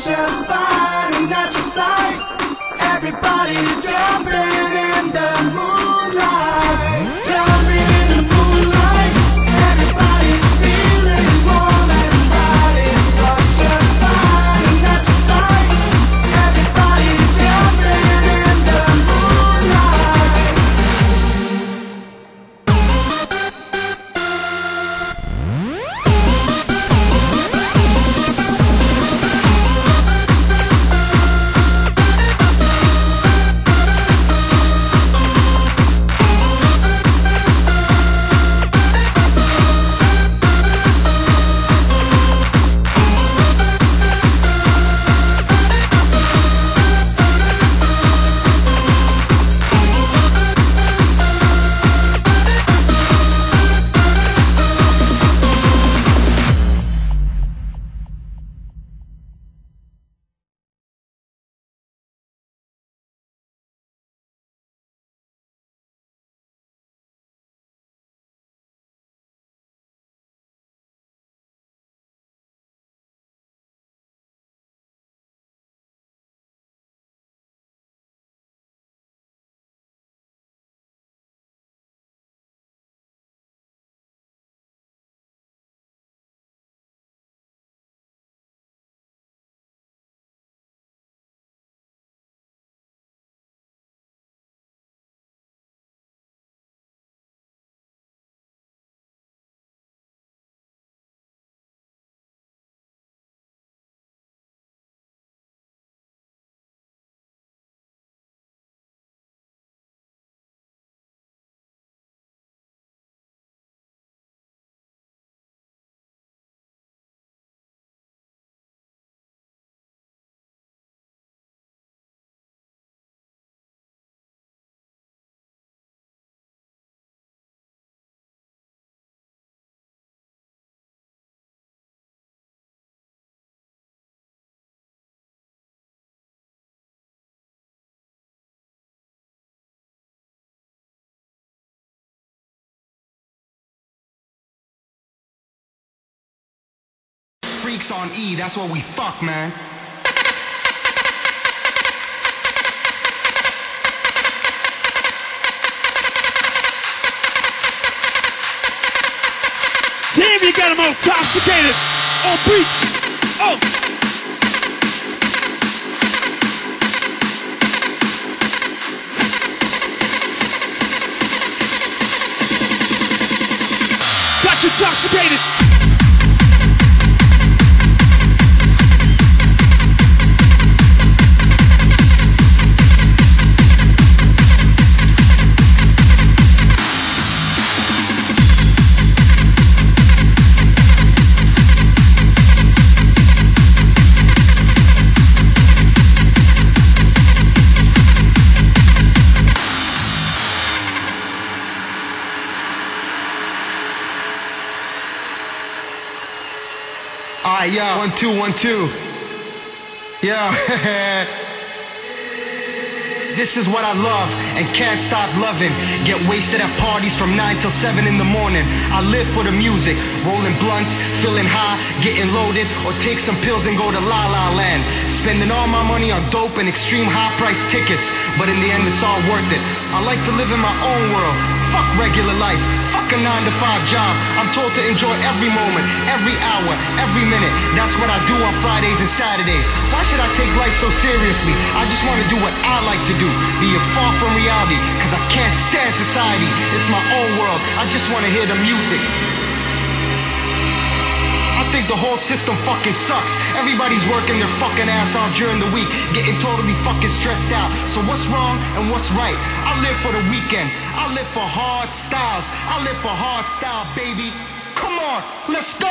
such a fine and natural sight. Everybody's jumping in the moonlight, jumping in the moonlight. Everybody's feeling warm and bright. It's such a fine and natural sight. Everybody's jumping in the moonlight. Freaks on E, that's what we fuck, man. Damn, you got him all intoxicated on beats. Oh. Got you intoxicated. Alright, yo, 1 2 1 2. Yo, this is what I love and can't stop loving. Get wasted at parties from 9 till 7 in the morning. I live for the music, rolling blunts, feeling high, getting loaded, or take some pills and go to La La Land. Spending all my money on dope and extreme high price tickets, but in the end it's all worth it. I like to live in my own world. Fuck regular life, fuck a 9 to 5 job. I'm told to enjoy every moment, every hour, every minute. That's what I do on Fridays and Saturdays. Why should I take life so seriously? I just want to do what I like to do, being far from reality, cause I can't stand society. It's my own world, I just want to hear the music. I think the whole system fucking sucks. Everybody's working their fucking ass off during the week, getting totally fucking stressed out. So what's wrong and what's right? I live for the weekend, I live for hard styles, I live for hard style, baby. Come on, let's go.